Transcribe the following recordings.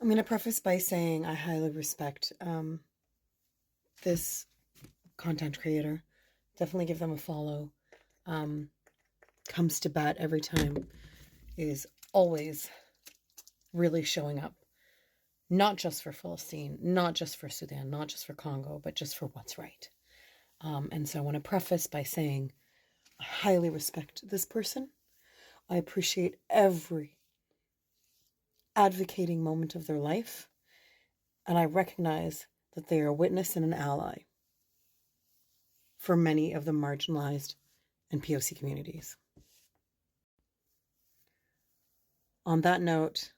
I'm going to preface by saying I highly respect this content creator. Definitely give them a follow. Comes to bat every time. Is always really showing up. Not just for Philistine, not just for Sudan, not just for Congo, but just for what's right. And so I want to preface by saying I highly respect this person. I appreciate every advocating moment of their life. And I recognize that they are a witness and an ally for many of the marginalized and POC communities. On that note,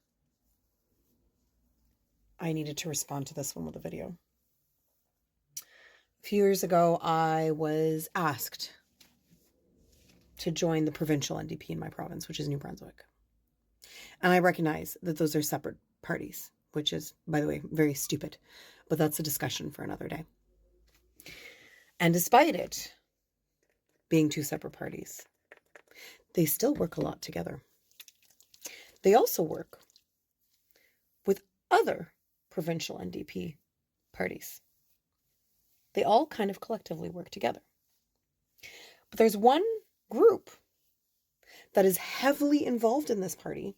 I needed to respond to this one with a video. A few years ago, I was asked to join the provincial NDP in my province, which is New Brunswick. And I recognize that those are separate parties, which is, by the way, very stupid. But that's a discussion for another day. And despite it being two separate parties, they still work a lot together. They also work with other provincial NDP parties. They all kind of collectively work together. But there's one group that is heavily involved in this party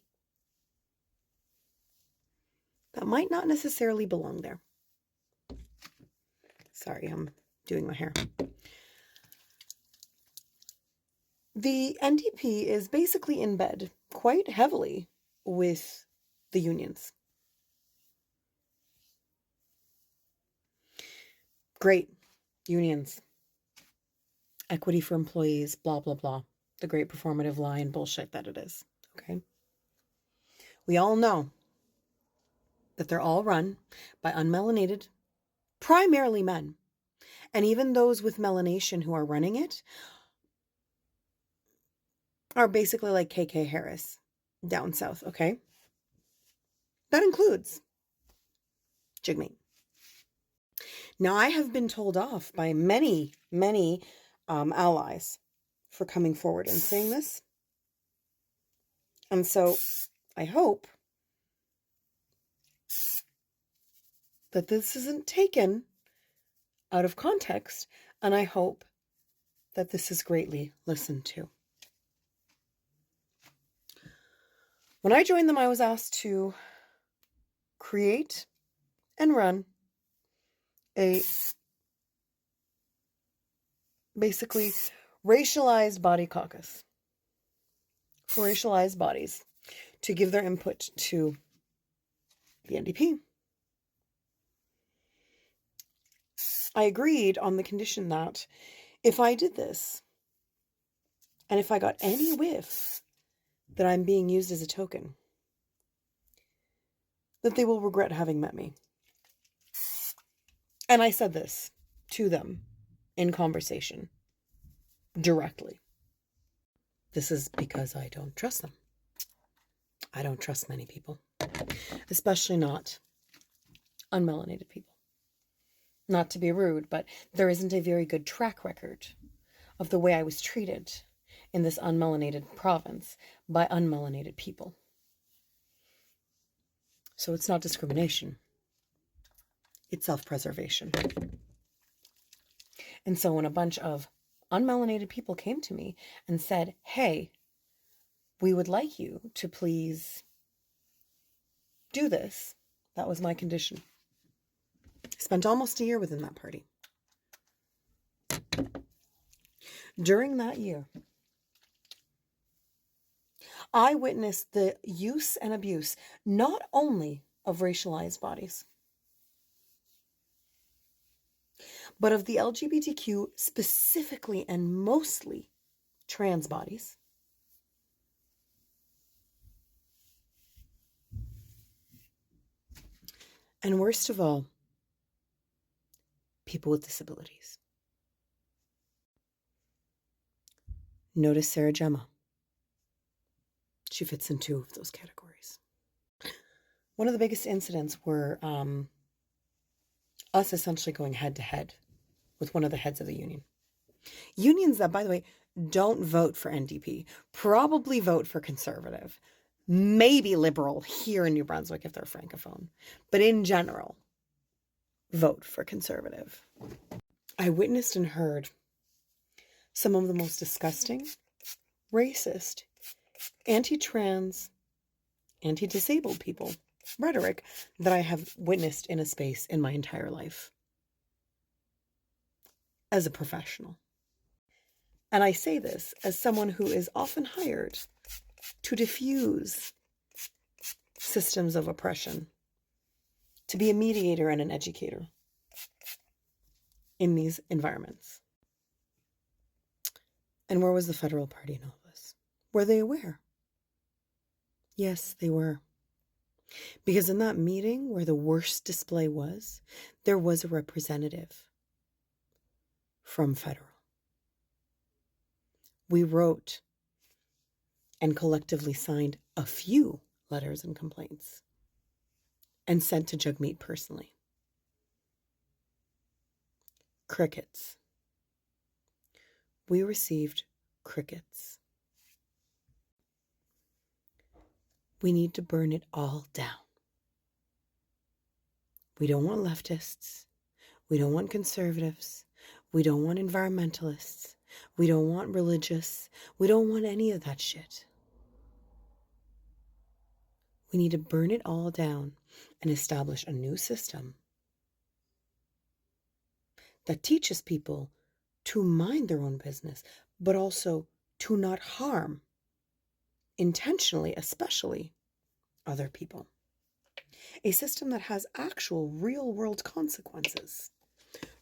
that might not necessarily belong there. Sorry, I'm doing my hair. The NDP is basically in bed quite heavily with the unions. Great. Unions. Equity for employees, blah, blah, blah. The great performative lie and bullshit that it is. Okay? We all know that they're all run by unmelanated, primarily men. And even those with melanation who are running it are basically like KK Harris down south, okay? That includes Jigme. Now, I have been told off by many allies for coming forward and saying this. And so I hope that this isn't taken out of context, and I hope that this is greatly listened to. When I joined them, I was asked to create and run a basically racialized body caucus for racialized bodies to give their input to the NDP. I agreed on the condition that if I did this, and if I got any whiff that I'm being used as a token, that they will regret having met me. And I said this to them in conversation, directly. This is because I don't trust them. I don't trust many people, especially not unmelanated people. Not to be rude, but there isn't a very good track record of the way I was treated in this unmelanated province by unmelanated people. So it's not discrimination. It's self-preservation. And so when a bunch of unmelanated people came to me and said, hey, we would like you to please do this, that was my condition. Spent almost a year within that party. During that year, I witnessed the use and abuse, not only of racialized bodies, but of the LGBTQ, specifically and mostly trans bodies, and worst of all, people with disabilities. Notice Sarah Gemma. She fits in two of those categories. One of the biggest incidents were us essentially going head to head with one of the heads of the union. Unions that, by the way, don't vote for NDP, probably vote for Conservative. maybe liberal here in New Brunswick if they're Francophone, but in general, vote for Conservative. I witnessed and heard some of the most disgusting, racist, anti-trans, anti-disabled people rhetoric that I have witnessed in a space in my entire life as a professional. And I say this as someone who is often hired to diffuse systems of oppression, to be a mediator and an educator in these environments. And where was the federal party in all this? Were they aware? Yes, they were. Because in that meeting where the worst display was, there was a representative from federal. We wrote and collectively signed a few letters and complaints and sent to Jagmeet personally. Crickets. We received crickets. We need to burn it all down. We don't want leftists. We don't want conservatives. We don't want environmentalists. We don't want religious. We don't want any of that shit. We need to burn it all down and establish a new system that teaches people to mind their own business, but also to not harm, intentionally, especially other people. A system that has actual real-world consequences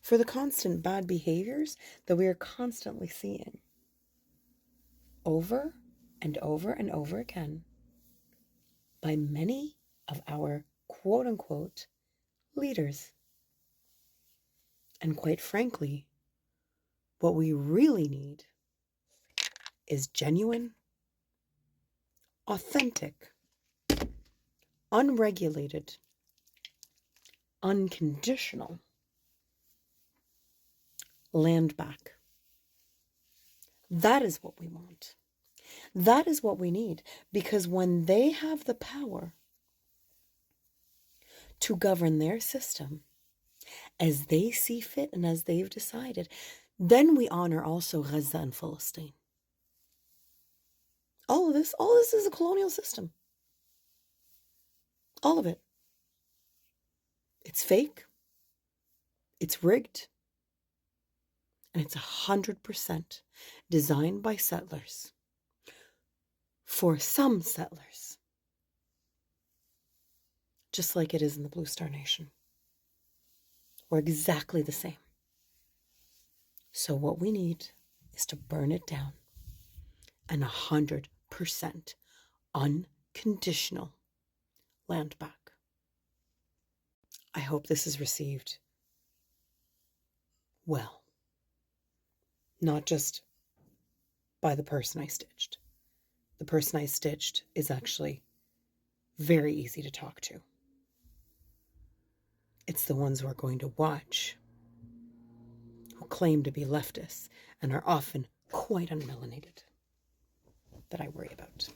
for the constant bad behaviors that we are constantly seeing over and over and over again by many of our quote-unquote leaders. And quite frankly, what we really need is genuine, authentic, unregulated, unconditional land back. That is what we want. That is what we need, because when they have the power to govern their system as they see fit and as they've decided, then we honor also Gaza and Palestine. All of this is a colonial system. All of it. It's fake. It's rigged. And it's 100% designed by settlers for some settlers. Just like it is in the Blue Star Nation. We're exactly the same. So what we need is to burn it down and 100% unconditional land back. I hope this is received well. Not just by the person I stitched. The person I stitched is actually very easy to talk to. It's the ones who are going to watch, who claim to be leftists and are often quite unmelanated, that I worry about.